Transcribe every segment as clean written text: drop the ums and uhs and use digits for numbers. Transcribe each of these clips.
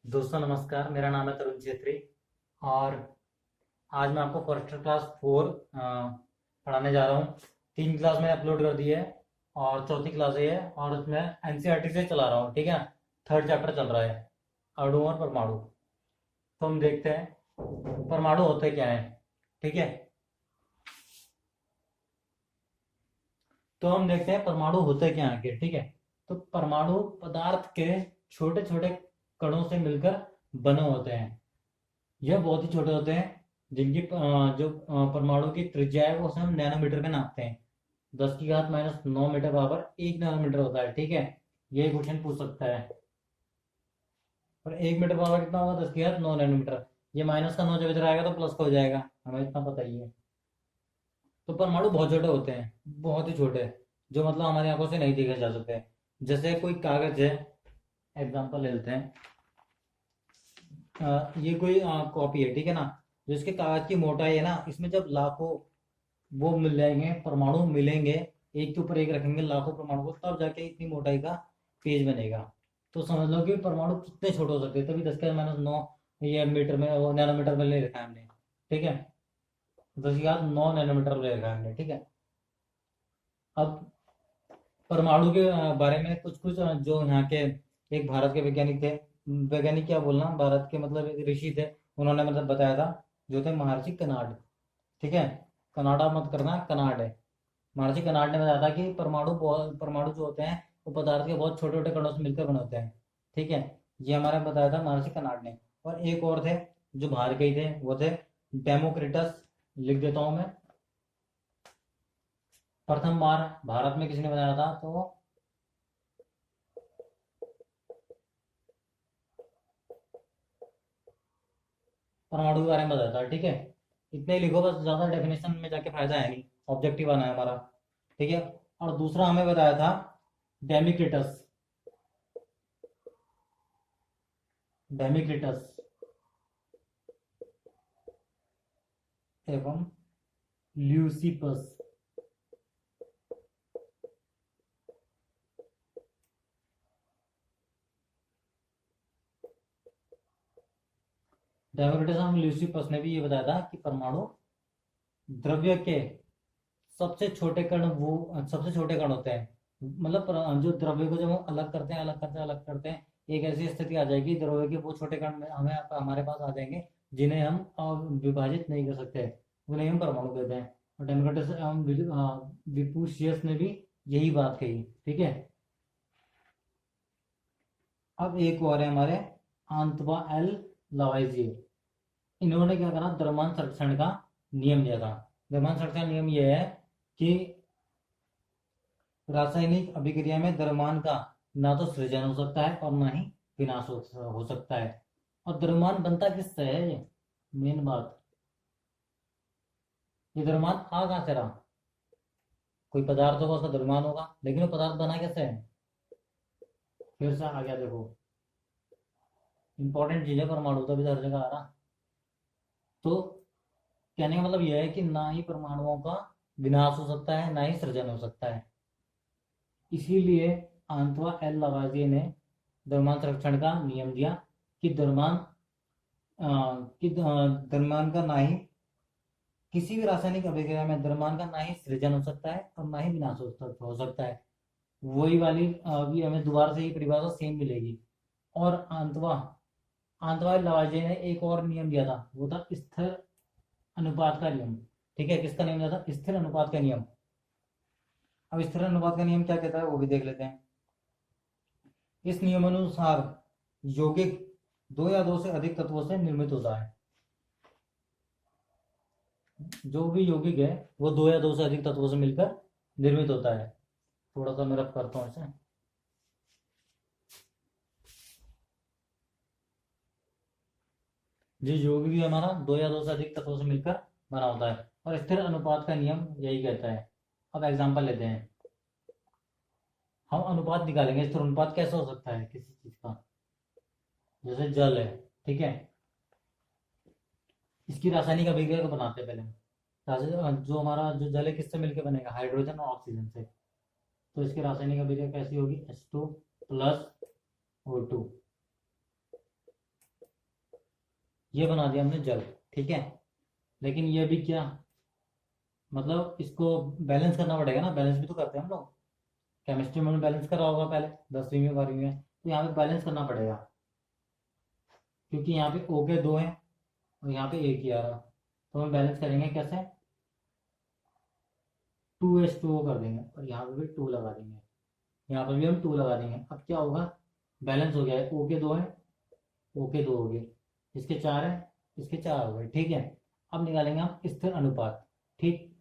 दोस्तों नमस्कार, मेरा नाम है तरुण छेत्री और आज मैं आपको फॉरेस्टर क्लास 4 पढ़ाने जा रहा हूँ। 3 क्लास मैंने अपलोड कर दी है और चौथी क्लास ये है और उसमें एनसीईआरटी से चला रहा हूँ। ठीक है, थर्ड चैप्टर चल रहा है, अणु और परमाणु। तो हम देखते हैं परमाणु होते क्या है। ठीक है, तो हम देखते हैं परमाणु होते क्या हैं आखिर। ठीक है, तो परमाणु पदार्थ के छोटे छोटे कणों से मिलकर बने होते हैं। यह बहुत ही छोटे होते हैं, जिनकी जो परमाणु की त्रिज्या है वो उसे हम नैनोमीटर में नापते हैं। 10⁻⁹ बराबर 1 नैनोमीटर होता है। ठीक है, ये क्वेश्चन पूछ सकता है। और 1 मीटर बराबर कितना होगा? 10⁻⁹ नैनोमीटर। ये माइनस का 9 जब इधर आएगा तो प्लस का हो जाएगा, हमें इतना पता ही है। तो परमाणु बहुत छोटे होते हैं, बहुत ही छोटे, जो मतलब हमारी आंखों से नहीं देखे जा सकते। जैसे कोई कागज है, एग्जाम्पल ले लेते हैं। ये कोई कॉपी है, ठीक है ना। जो इसके कागज की मोटाई है ना, इसमें जब लाखों वो मिल जाएंगे, परमाणु मिलेंगे, एक के ऊपर एक रखेंगे लाखों परमाणु को, तब जाके इतनी मोटाई का पेज बनेगा। तो समझ लो कि परमाणु कितने छोटे हो सकते हैं। तभी 10⁻⁹ ये मीटर में, वो नैनोमीटर में ले रखा है हमने। ठीक है, 10⁹ ले रखा है हमने। ठीक है, अब परमाणु के बारे में कुछ कुछ जो यहाँ के एक भारत के वैज्ञानिक थे, वैज्ञानिक क्या बोलना, भारत के मतलब एक ऋषि थे, उन्होंने मतलब बताया था, जो थे महर्षि कनाड। ठीक है, कनाडा मत करना, कनाड है। महर्षि कनाड ने बताया था कि परमाणु जो होते हैं वो पदार्थ के बहुत छोटे छोटे कणों से मिलकर बने होते हैं। ठीक है, ये हमारा बताया था महर्षि कनाड ने। और एक और थे जो बाहर के ही थे, वो थे डेमोक्रिटस। लिख देता हूं मैं। प्रथम बार भारत में किसने बनाया था? तो परमाणु के बारे में बताया था। ठीक है, इतने ही लिखो बस, ज्यादा डेफिनेशन में जाके फायदा है नहीं, ऑब्जेक्टिव आना है हमारा। ठीक है, और दूसरा हमें बताया था डेमिक्रिटस। डेमिक्रिटस एवं ल्यूसिपस। डेमोक्रिटस एवं ल्यूसिपस ने भी ये बताया था कि परमाणु द्रव्य के सबसे छोटे कण होते हैं। मतलब जो द्रव्य को जब हम अलग करते हैं, एक ऐसी स्थिति आ जाएगी द्रव्य के वो छोटे कण हमें हमारे पास आ जाएंगे, जिन्हें हम विभाजित नहीं कर सकते, उन्हें हम परमाणु कहते हैं। और डेमोक्रिटस एवं विपुशियस ने भी यही बात कही। ठीक है, अब एक और है हमारे आंतवा एल लवाइजिए। इन्होंने क्या करा, द्रव्यमान संरक्षण का नियम दिया था। द्रव्यमान संरक्षण का नियम यह है कि रासायनिक अभिक्रिया में द्रव्यमान का ना तो सृजन हो सकता है और ना ही विनाश हो सकता है। और द्रव्यमान बनता किससे है? ये मेन बात, ये द्रव्यमान आ कहाँ से रहा? कोई पदार्थ होगा, उसका द्रव्यमान होगा, लेकिन वो पदार्थ बना कैसे है? फिर से आ गया, देखो इंपॉर्टेंट चीज है परमाणु, तभी तो हर जगह आ रहा। तो कहने का मतलब यह है कि ना ही परमाणुओं का विनाश हो सकता है, ना ही सृजन हो सकता है। इसीलिए आंतवा एल लवाजिए ने द्रव्यमान संरक्षण का नियम दिया कि द्रव्यमान का ना ही किसी भी रासायनिक अभिक्रिया में द्रव्यमान का ना ही सृजन हो सकता है और ना ही विनाश हो सकता है। वही वाली अभी हमें दोबारा से ही परिभाषा सेम मिलेगी। और आंतवा आंतवा लवाजिए ने एक और नियम दिया था, वो था स्थिर अनुपात का नियम। ठीक है, किसका नियम दिया था? स्थिर अनुपात का नियम। अब स्थिर अनुपात का नियम क्या कहता है वो भी देख लेते हैं। इस नियमानुसार यौगिक दो या दो से अधिक तत्वों से निर्मित होता है। जो भी यौगिक है वो दो या दो से अधिक तत्वों से मिलकर निर्मित होता है। थोड़ा सा मैं रफ करता हूँ इसे। जो यौगिक भी हमारा दो या दो से अधिक तत्वों से मिलकर बना होता है, और स्थिर अनुपात का नियम यही कहता है। अब एग्जांपल लेते हैं, हम अनुपात निकालेंगे। स्थिर अनुपात कैसे हो सकता है किसी चीज का? जैसे जल है, ठीक है, इसकी रासायनिक अभिक्रिया को बनाते हैं पहले हम। जो हमारा जो जल है किससे मिलकर बनेगा? हाइड्रोजन और ऑक्सीजन से। तो इसकी रासायनिक अभिक्रिया कैसी होगी? H2 plus O2। ये बना दिया हमने जल, ठीक है। लेकिन ये भी क्या, मतलब इसको बैलेंस करना पड़ेगा ना, बैलेंस भी तो करते हैं हम लोग। केमिस्ट्री में बैलेंस करा होगा पहले 10वीं में 12वीं में, तो यहाँ पे बैलेंस करना पड़ेगा, क्योंकि यहाँ पे O के 2 हैं और यहाँ पे एक ही आ रहा। तो हम बैलेंस करेंगे कैसे, 2H2O कर देंगे और यहाँ पे भी 2 लगा देंगे, यहाँ पर भी हम 2 लगा देंगे। अब क्या होगा, बैलेंस हो गया है, O के 2 है, O के 2 हो गए, इसके 4 है, इसके 4 हो गए, ठीक है। अब निकालेंगे हम स्थिर अनुपात, ठीक।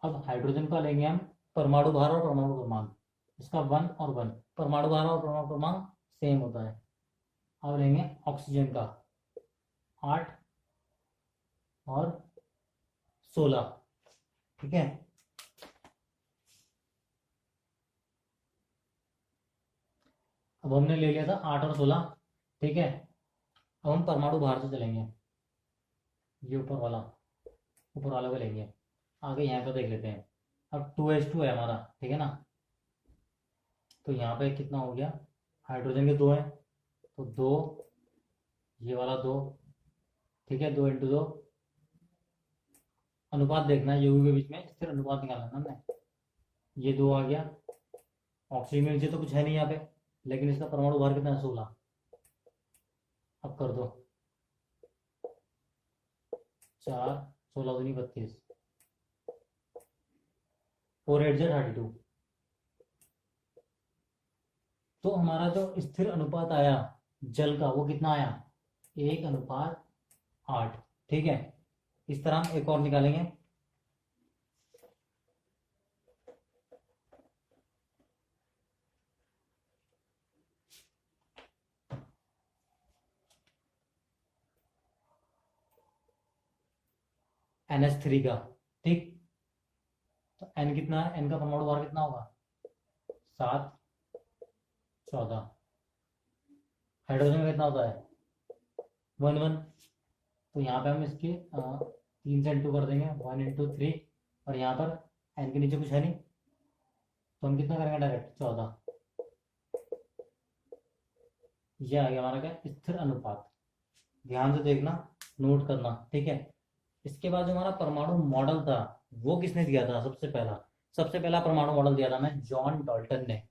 अब हाइड्रोजन का लेंगे हम परमाणु भार और परमाणु क्रमांक, इसका 1 और 1, परमाणु भार और परमाणु क्रमांक सेम होता है। अब लेंगे ऑक्सीजन का 8 और 16, ठीक है। अब हमने ले लिया था 8 और 16, ठीक है। अब हम परमाणु भार से चलेंगे, ये ऊपर वाला को लेंगे, आगे यहाँ पे देख लेते हैं। अब 2H2 है हमारा, ठीक है ना। तो यहाँ पे कितना हो गया, हाइड्रोजन के 2 हैं तो 2, ये वाला 2, ठीक है, 2 × 2। अनुपात देखना है यूवी के बीच में, स्थिर अनुपात निकालना है हमने। ये 2 आ गया, ऑक्सीजन के नीचे तो कुछ है नहीं यहाँ पे, लेकिन इसका परमाणु भार कितना है, 16। अब कर दो 4, 16 दूनी 32, 4 8 32। तो हमारा जो स्थिर अनुपात आया जल का, वो कितना आया, 1:8, ठीक है। इस तरह हम एक और निकालेंगे, NH3 का, ठीक। तो N कितना है, N का परमाणु भार कितना होगा, 7, 14। हाइड्रोजन का कितना होता है, 1 1। तो यहाँ पे हम इसके 3 से इंटू कर देंगे, 1 × 3, और यहाँ पर N के नीचे कुछ है नहीं, तो हम कितना करेंगे, डायरेक्ट 14। ये आ गया हमारा क्या, स्थिर अनुपात। ध्यान से देखना, नोट करना, ठीक है। इसके बाद जो हमारा परमाणु मॉडल था, वो किसने दिया था, सबसे पहला परमाणु मॉडल दिया था हमें जॉन डाल्टन ने,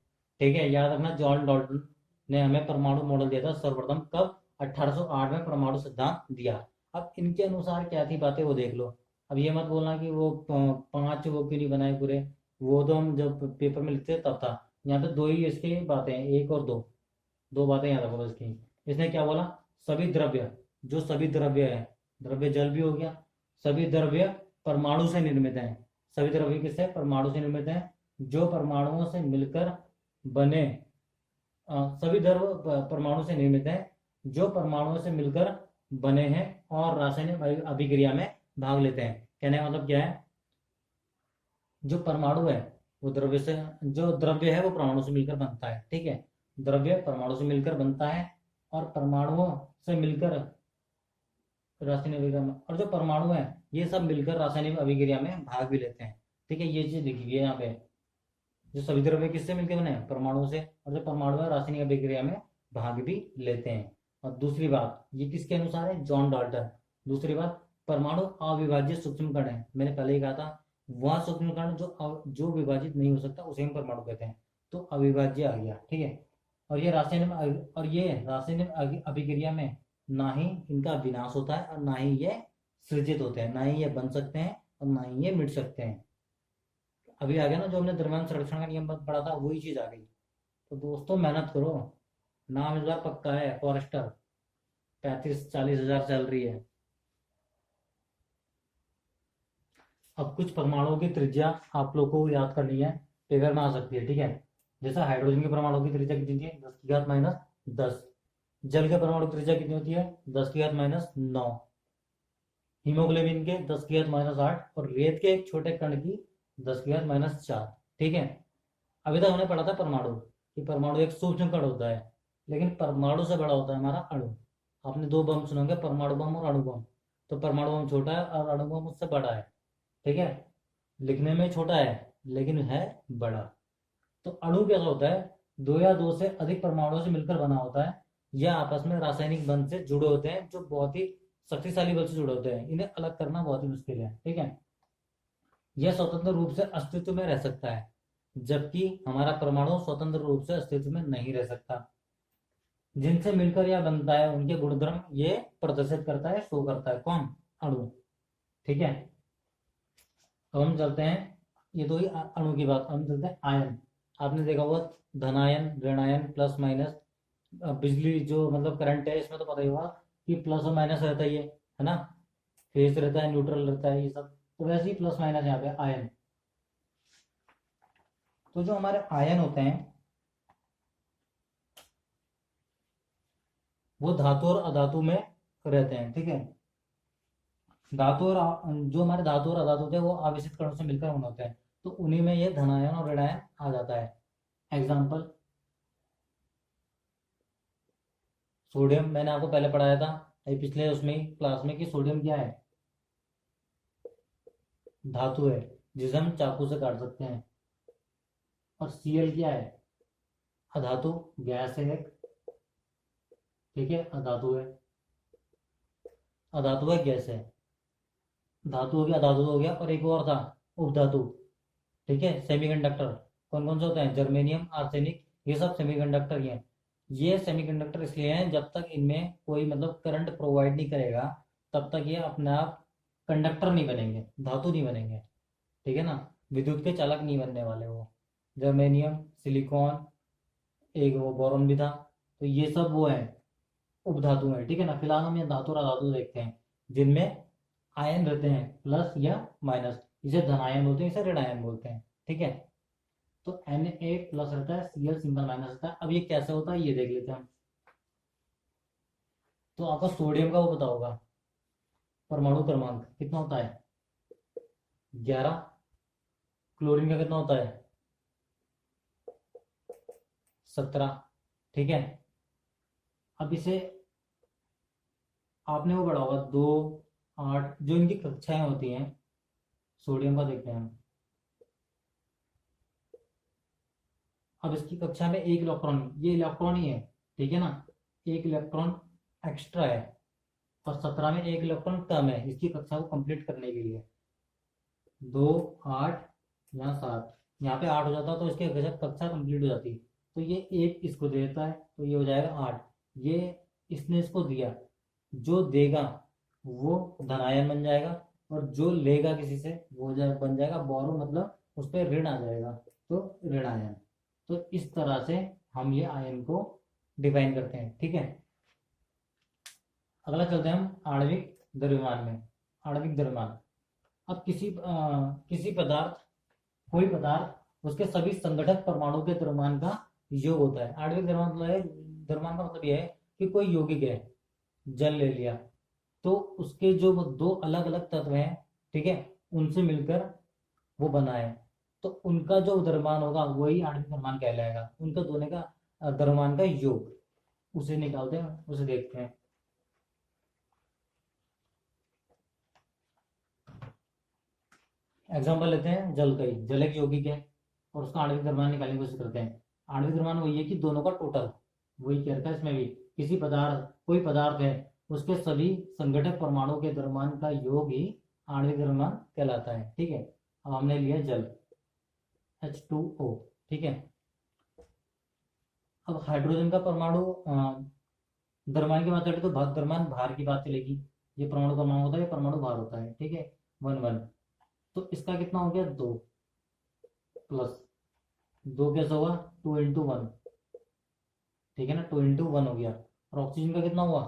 ठीक है। याद रखना, जॉन डाल्टन ने हमें परमाणु मॉडल दिया था सर्वप्रथम, कब, 1808 में परमाणु सिद्धांत दिया। अब इनके अनुसार क्या थी बातें, वो देख लो। अब ये मत बोलना कि वो 5 वो क्यों नहीं बनाए पूरे, वो तो हम जब पेपर में लिखते तब था। यहाँ पे 2 ही इसके बातें हैं, 1 और 2, 2 बातें याद रखो बस की। इसने क्या बोला, सभी द्रव्य, जो सभी द्रव्य है, द्रव्य जल भी हो गया, सभी द्रव्य परमाणु से निर्मित हैं। सभी द्रव्य किससे, परमाणु से निर्मित हैं, जो परमाणुओं से मिलकर बने, सभी द्रव्य परमाणु से निर्मित हैं, जो परमाणुओं से मिलकर बने हैं और रासायनिक अभिक्रिया में भाग लेते हैं। कहने का मतलब क्या है, जो परमाणु है वो द्रव्य से, जो द्रव्य है वो परमाणु से मिलकर बनता है, ठीक है। द्रव्य परमाणु से मिलकर बनता है और परमाणुओं से मिलकर रासायनिक अभिक्रिया में, और जो परमाणु है ये सब मिलकर रासायनिक अभिक्रिया में भाग भी लेते हैं, ठीक है। ये चीज लिखी हुई है यहाँ पे, जो सभी द्रव्य किससे मिलकर बने, परमाणु से, और जो परमाणु है रासायनिक अभिक्रिया में भाग भी लेते हैं। और दूसरी बात, ये किसके अनुसार है, जॉन डाल्टन। दूसरी बात, परमाणु अविभाज्य सूक्ष्म कण है, मैंने पहले ही कहा था, वह सूक्ष्म कण जो विभाजित नहीं हो सकता उसे हम परमाणु कहते हैं। तो अविभाज्य आ गया, ठीक है। और ये रासायनिक अभिक्रिया में ना ही इनका विनाश होता है और ना ही ये सृजित होते हैं, ना ही ये बन सकते हैं और ना ही ये मिट सकते हैं। अभी आ गया ना जो हमने द्रव्यमान संरक्षण का नियम पढ़ा था, वही चीज आ गई। तो दोस्तों मेहनत करो, नाम इस बार पक्का है, फॉरेस्टर 35-40 हजार सैलरी है। अब कुछ परमाणुओं की त्रिज्या आप लोग को याद करनी है, पेपर में आ सकती है, ठीक है। जैसा हाइड्रोजन के परमाणु की त्रिज्या कितनी है, 10⁻⁻10। जल के परमाणु की त्रिज्या कितनी होती है, 10⁻⁹ हीमोग्लोबिन के 10⁻⁸ और रेत के एक छोटे कण की 10⁻⁴, ठीक है। अभी तक हमने पढ़ा था परमाणु, कि परमाणु एक सूक्ष्म कण होता है, लेकिन परमाणु से बड़ा होता है हमारा अणु। आपने 2 बम सुनोगे, परमाणु बम और अणु बम। तो परमाणु बम छोटा है और अणु बम उससे बड़ा है, ठीक है। लिखने में छोटा है लेकिन है बड़ा। तो अणु कैसा होता है, 2 या 2 से अधिक परमाणुओं से मिलकर बना होता है, ये आपस में रासायनिक बंध से जुड़े होते हैं, जो बहुत ही शक्तिशाली बल से जुड़े होते हैं। इन्हें अलग करना बहुत ही मुश्किल है, ठीक है। यह स्वतंत्र रूप से अस्तित्व में रह सकता है, जबकि हमारा परमाणु स्वतंत्र रूप से अस्तित्व में नहीं रह सकता। जिनसे मिलकर यह बनता है उनके गुणधर्म ये प्रदर्शित करता है, शो करता है। कौन? अणु, ठीक है। अब हम चलते हैं, ये तो ही अणु की बात। हम चलते हैं आयन। आपने देखा होगा धन आयन, ऋण आयन, प्लस माइनस। बिजली जो मतलब करंट है, इसमें तो पता ही होगा कि प्लस और माइनस रहता ही है ना। फेज रहता है, न्यूट्रल रहता है, ये सब। तो वैसे ही प्लस माइनस यहाँ पे आयन। तो जो हमारे आयन होते हैं वो धातु और अधातु में रहते हैं, ठीक है। धातु और जो हमारे धातु और अधातु होते हैं वो आवेशित कणों से मिलकर बने होते हैं, तो उन्हीं में ये धनायन और ऋणायन आ जाता है। एग्जाम्पल, सोडियम, मैंने आपको पहले पढ़ाया था पिछले उसमें क्लास में कि सोडियम क्या है? धातु है, जिसे हम चाकू से काट सकते हैं। और Cl क्या है? अधातु, गैस है एक, ठीक है, अधातु है। अधातु है, गैस है। धातु हो गया, अधातु हो गया, और एक और था उपधातु, ठीक है, सेमीकंडक्टर। कौन कौन से होते हैं? जर्मेनियम, आर्सेनिक, ये सब सेमीकंडक्टर ही हैं। ये सेमीकंडक्टर इसलिए हैं, जब तक इनमें कोई मतलब करंट प्रोवाइड नहीं करेगा तब तक ये अपने आप कंडक्टर नहीं बनेंगे, धातु नहीं बनेंगे, ठीक है ना। विद्युत के चालक नहीं बनने वाले वो। जर्मेनियम, सिलिकॉन, एक वो बोरॉन भी था। तो ये सब वो है, उपधातु है, ठीक है ना। फिलहाल हम ये धातु और अधातु देखते हैं जिनमें आयन रहते हैं, प्लस या माइनस। इसे धन आयन बोलते हैं, इसे ऋण आयन बोलते हैं, ठीक है। तो Na प्लस रहता है, Cl सिंगल माइनस रहता है। अब ये कैसे होता है ये देख लेते हैं हम। तो आपका सोडियम का वो पता होगा, परमाणु क्रमांक कितना होता है? 11। क्लोरीन का कितना होता है? 17, ठीक है। अब इसे आपने वो पढ़ा होगा 2, 8, जो इनकी कक्षाएं होती हैं। सोडियम का देखते हैं हम। अब इसकी कक्षा में एक इलेक्ट्रॉन, ये इलेक्ट्रॉन ही है, ठीक है ना। एक इलेक्ट्रॉन एक्स्ट्रा है, और 17 में एक इलेक्ट्रॉन कम है इसकी कक्षा को कंप्लीट करने के लिए। 2, 8, यहाँ 7, यहाँ पे 8 हो जाता तो इसकी कक्षा कंप्लीट हो जाती। तो ये एक इसको देता है, तो ये हो जाएगा 8। ये इसने इसको दिया, जो देगा वो धनायन बन जाएगा, और जो लेगा किसी से वो बन जाएगा बोरो, मतलब उस पर ऋण आ जाएगा, तो ऋण आयन। तो इस तरह से हम ये आयन को डिफाइन करते हैं, ठीक है। अगला चलते हैं हम आणविक द्रव्यमान में। आणविक द्रव्यमान। अब किसी पदार्थ, कोई पदार्थ, उसके सभी संगठक परमाणु के द्रव्यमान का योग होता है। आणविक द्रव्यमान मतलब है, द्रव्यमान का मतलब यह है कि कोई यौगिक है, जल ले लिया, तो उसके जो वो दो अलग अलग तत्व हैं, ठीक है, उनसे मिलकर वो बना है, तो उनका जो द्रव्यमान होगा वही आणविक द्रव्यमान कहलाएगा। उनका दोनों का द्रव्यमान का योग, उसे निकालते हैं, उसे देखते हैं। एग्जाम्पल लेते हैं जल का ही। जल एक यौगिक है और उसका आणविक द्रव्यमान निकालने की कोशिश करते हैं। आणविक द्रव्यमान वही है कि दोनों का टोटल, वही कह रखा है इसमें भी। किसी पदार्थ, कोई पदार्थ है, उसके सभी संगठक परमाणु के द्रव्यमान का योग ही आणविक द्रव्यमान कहलाता है, ठीक है। अब हमने लिया जल, H2O, ठीक है। अब हाइड्रोजन का परमाणु द्रव्यमान की बात करें तो द्रव्यमान भार की बात चलेगी। ये परमाणु क्रमांक होता है, ये परमाणु भार होता है, ठीक है, 1 1। तो इसका कितना हो गया? 2 प्लस 2 कैसे होगा? 2 × 1, ठीक है ना, 2 × 1 हो गया। और ऑक्सीजन का कितना हुआ?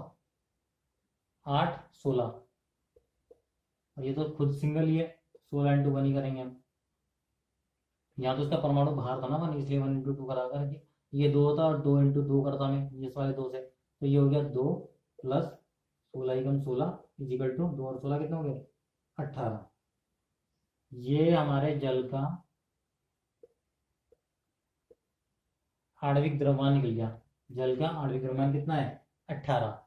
8 16, और ये तो खुद सिंगल ही है, 16 × 1 ही करेंगे हम। यहाँ तो इसका परमाणु बाहर था ना 1, इसलिए 1 × 2 करा करके। ये 2 होता और 2 × 2 करता मैं, ये वाले 2 से, तो ये हो गया 2 प्लस 16 × 16 इजिकल टू 2 और 16 कितने हो गए? 18। ये हमारे जल का आणविक द्रव्यमान निकल गया। जल का आणविक द्रव्यमान कितना है? 18।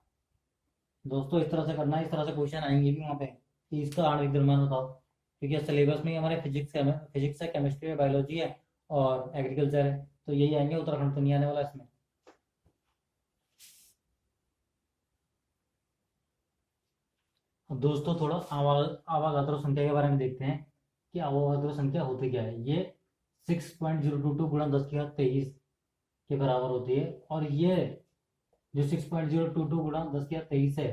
दोस्तों इस तरह से करना है, इस तरह से क्वेश्चन आएंगे भी वहाँ पे कि इसका आणविक द्रव्यमान बताओ, क्योंकि सिलेबस में हमारे फिजिक्स है, केमिस्ट्री है, बायोलॉजी है और एग्रीकल्चर है, तो यही आएंगे। उत्तराखंड तो नहीं आने वाला इसमें। अब दोस्तों थोड़ा अवागाद्रो संख्या के बारे में देखते हैं कि अवागाद्रो संख्या होती क्या है। ये 6.022 गुणा 10⁻23 के बराबर होती है। और ये जो 6.022 गुणा 10⁻23 है,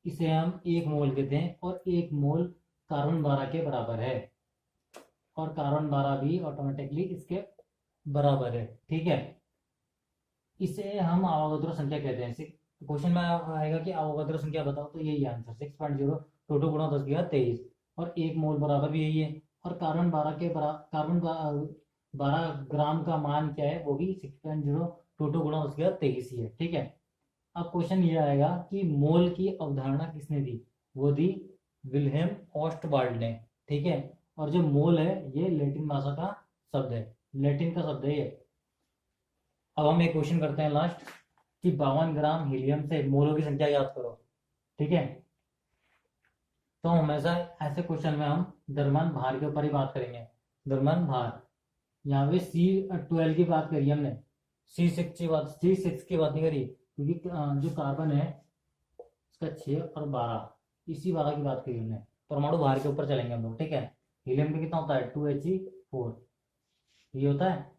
इसे हम 1 मोल कहते हैं। और 1 मोल कार्बन 12 के बराबर है, और कार्बन 12 भी ऑटोमेटिकली इसके बराबर है। ठीक है, इसे हम अवोगाद्रो संख्या कहते हैं। क्वेश्चन में आएगा कि अवोगाद्रो संख्या बताओ, तो यही आंसर 6.022 गुणा 10⁻23, और 1 मोल बराबर भी यही है। और कार्बन 12 के बराबर, कार्बन 12 ग्राम का मान क्या है, वो भी 6.022 गुणा 10⁻23 ही है। ठीक है, अब क्वेश्चन ये आएगा कि मोल की अवधारणा किसने दी, वो दी विल्हेम ऑस्टवाल्ड ने। ठीक है, और जो मोल है ये लैटिन भाषा का शब्द है, लैटिन का शब्द है ये। अब हम एक क्वेश्चन करते हैं लास्ट, कि 52 ग्राम हीलियम से मोलों की संख्या याद करो। ठीक है, तो हमेशा ऐसे क्वेश्चन में हम द्रव्यमान भार के ऊपर ही बात करेंगे। द्रव्यमान भार, यहाँ पे C12 की बात करी हमने, C6 की बात नहीं करी, क्योंकि जो कार्बन है इसका 6 और 12, इसी 12 की बात करी हमने। परमाणु भार के ऊपर चलेंगे हम लोग। ठीक है, हीलियम का कितना होता है, 2He4, ये होता है।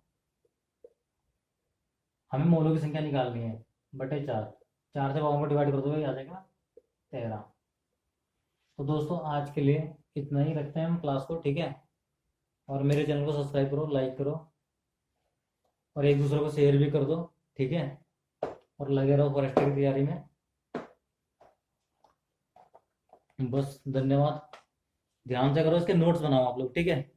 हमें मोलों की संख्या निकालनी है, बटे 4, 4 से 52 को डिवाइड कर दो, आ जाएगा 13। तो दोस्तों आज के लिए इतना ही, रखते हैं हम क्लास को। ठीक है, और मेरे चैनल को सब्सक्राइब करो, लाइक करो, और एक दूसरे को शेयर भी कर दो। ठीक है, और लगे रहो फॉरेस्टर की तैयारी में। बस धन्यवाद, ध्यान से करो, इसके नोट्स बनाओ आप लोग। ठीक है।